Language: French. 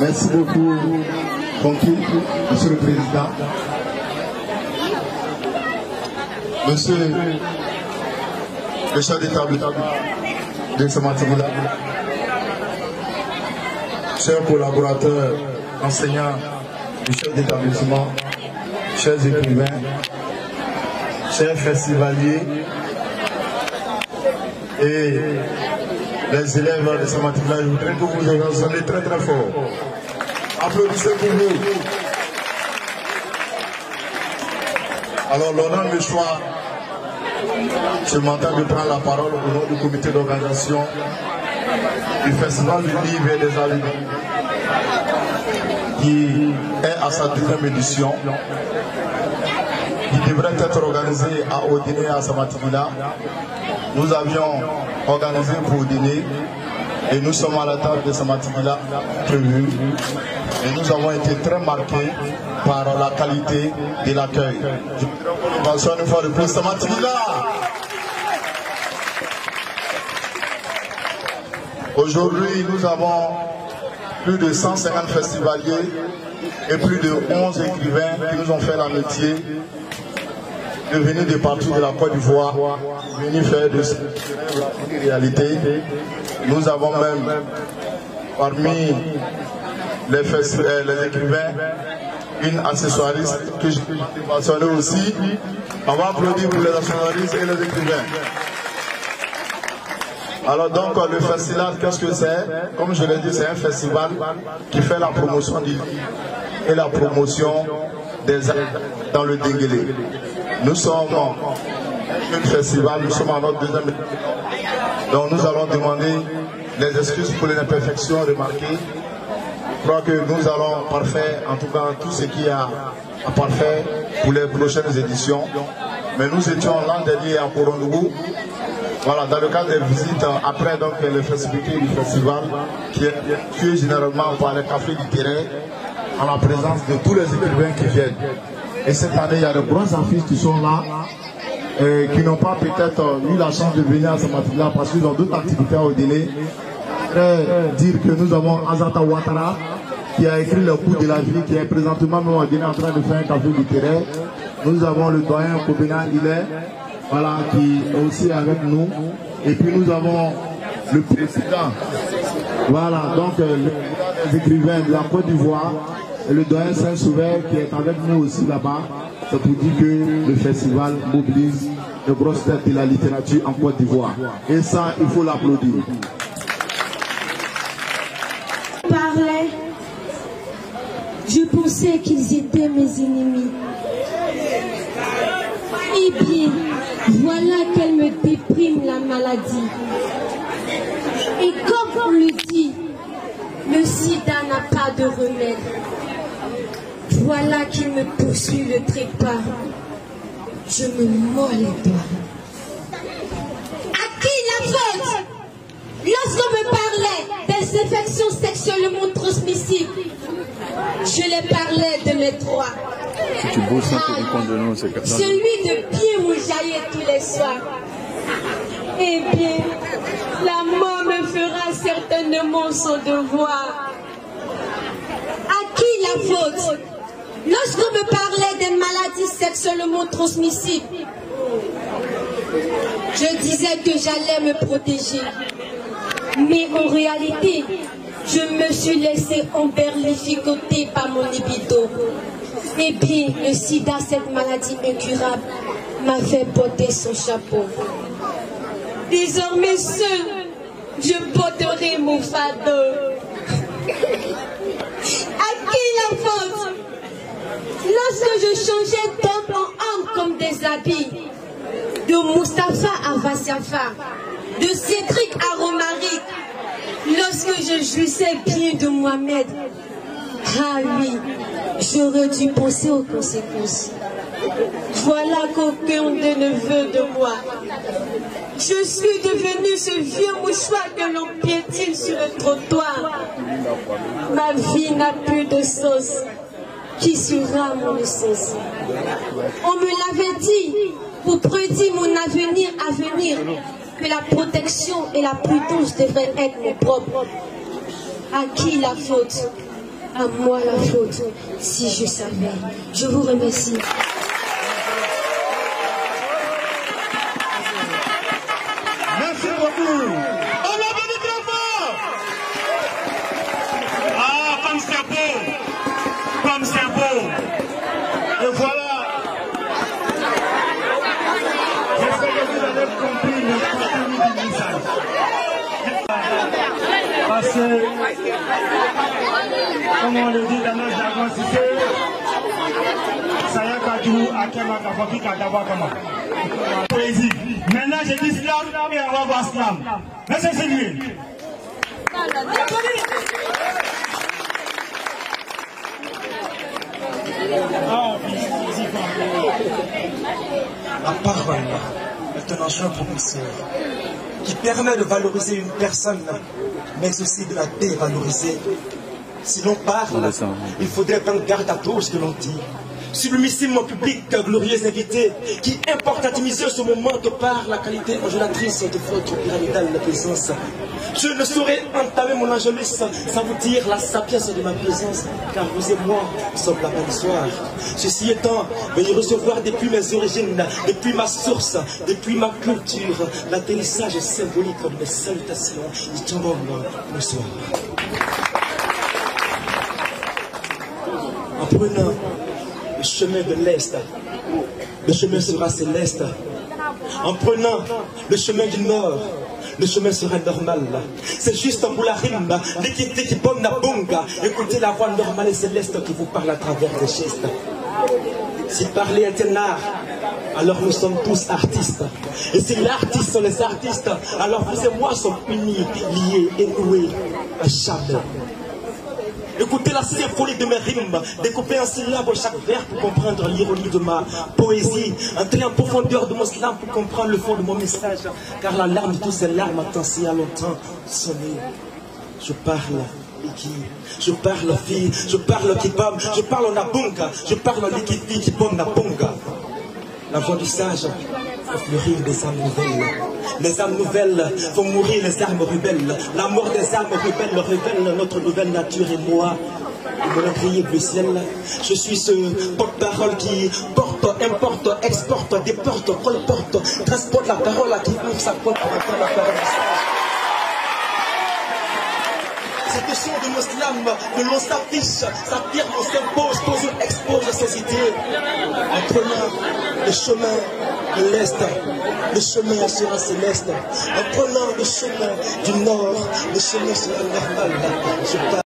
Merci beaucoup, Francky, Monsieur le Président. Monsieur le chef d'établissement de ce matin-là, chers collaborateurs, enseignants du chef d'établissement, chers écrivains, chers festivaliers et les élèves de ce matin-là, je voudrais que vous sonnez très très fort. Applaudissez pour vous. Alors, l'honneur me choix ce matin de prendre la parole au nom du comité d'organisation du Festival du Livre et des Aliments, qui est à sa 2e édition, qui devrait être organisé à Odiné à Samatimila. Nous avions organisé pour Odiné et nous sommes à la table de Samatimila prévue. Et nous avons été très marqués par la qualité de l'accueil. Je voudrais qu'on mentionne une fois de plus Samatimila. Aujourd'hui, nous avons plus de 150 festivaliers et plus de 11 écrivains qui nous ont fait l'amitié de venir de partout de la Côte d'Ivoire, venir faire de cette réalité. Nous avons même parmi les écrivains une accessoiriste que je peux mentionner aussi. On va applaudir pour les accessoiristes et les écrivains. Alors donc le festival, qu'est-ce que c'est? Comme je l'ai dit, c'est un festival qui fait la promotion du livre et la promotion des arts dans le Denguélé. Nous sommes un festival, nous sommes en notre 2e édition. Donc nous allons demander les excuses pour les imperfections remarquées. Je crois que nous allons parfaire, en tout cas tout ce qui est à parfaire pour les prochaines éditions. Mais nous étions l'an dernier à Corondougou. Voilà, dans le cadre des visites, après donc les festivités du festival, qui est généralement par les cafés du terrain, en la présence de tous les écrivains qui viennent. Et cette année, il y a de grands artistes qui sont là, qui n'ont pas peut-être eu la chance de venir à ce matin-là parce qu'ils ont d'autres activités au délai. Je voudrais dire que nous avons Azata Ouattara, qui a écrit Le Coup de la vie, qui est présentement même en Guinée en train de faire un café littéraire. Nous avons le doyen Kobena Hilaire, voilà, qui est aussi avec nous. Et puis nous avons le président, voilà, donc les écrivains de la Côte d'Ivoire, et le doyen Saint-Sauveur qui est avec nous aussi là-bas. C'est pour dire que le festival mobilise de grosses têtes de la littérature en Côte d'Ivoire. Et ça, il faut l'applaudir. Je pensais qu'ils étaient mes ennemis. Eh bien, voilà qu'elle me déprime la maladie. Et comme on le dit, le sida n'a pas de remède. Voilà qu'il me poursuit le trépas. Je me mords les doigts. À qui la faute? Lorsqu'on me parlait des infections sexuellement transmissibles, je les parlais de mes droits. Celui de pied où j'aillais tous les soirs. Eh bien, la mort me fera certainement son devoir. À qui la faute? Lorsqu'on me parlait des maladies sexuellement transmissibles, je disais que j'allais me protéger. Mais en réalité, je me suis laissé emberlificoter par mon libido. Eh bien, le sida, cette maladie incurable, m'a fait porter son chapeau. Désormais seul, je porterai mon fardeau. À qui la faute? Lorsque je changeais d'homme en homme comme des habits, de Mustapha à Vassiafa, de Cédric à Romaric, lorsque je jouissais bien de Mohamed. Ah oui, j'aurais dû penser aux conséquences. Voilà qu'aucun d'eux ne veut de moi. Je suis devenu ce vieux mouchoir que l'on piétine sur le trottoir. Ma vie n'a plus de sens. Qui sera mon essence? On me l'avait dit pour prédire mon avenir à venir, que la protection et la prudence devraient être mon propre. À qui la faute? À moi la faute, si je savais. Je vous remercie. Merci beaucoup. On va venir très fort. Ah, comme c'est beau. Comme c'est beau. Et voilà. J'espère que vous avez compris le contenu du message. Parce que, comme on le dit dans notre jargon, c'est poésie. Maintenant, je dis slam et on va voir slam. Laissez celui. La parole est un enjeu propulseur qui permet de valoriser une personne, mais aussi de la dévaloriser. Si l'on parle, il faudrait prendre garde à tout ce que l'on dit. Sublimissime mon public, glorieux invité, qui importe à miser ce moment de par la qualité ondulatrice de votre pyramidale présence. Je ne saurais entamer mon angélus sans vous dire la sapience de ma présence, car vous et moi sommes la même soir. Ceci étant, veuillez recevoir depuis mes origines, depuis ma source, depuis ma culture, l'atterrissage symbolique de mes salutations. Ichambon, bonsoir. En prenant le chemin de l'Est, le chemin sera céleste. En prenant le chemin du Nord, le chemin sera normal. C'est juste pour la rime, l'équité qui bonne la bonga. Écoutez la voix normale et céleste qui vous parle à travers les gestes. Si parler est un art, alors nous sommes tous artistes. Et si l'artiste sont les artistes, alors vous et moi sommes unis, liés et noués à jamais. Écoutez la symphonie de mes rimes, découper en syllabes chaque vers pour comprendre l'ironie de ma poésie. Entrer en profondeur de mon slam pour comprendre le fond de mon message. Car la larme de tous ces larmes attend si à longtemps sonné. Je parle Iki, je parle fille, je parle kibam, je parle en abonga, je parle en likiti kibam na bonga. La voix du sage fait fleurir des âmes nouvelles. Les âmes nouvelles font mourir les armes rebelles. La mort des armes rebelles révèle notre nouvelle nature et moi. Mon crier du ciel, je suis ce porte-parole qui porte, importe, exporte, déporte, colporte, transporte la parole à qui ouvre sa porte pour entendre la parole du sage. C'est le son de mon slam, que l'on s'affiche, s'affirme, on s'impose, pose, expose ses idées. En prenant le chemin de l'Est, le chemin sera céleste. En prenant le chemin du Nord, le chemin sera normal.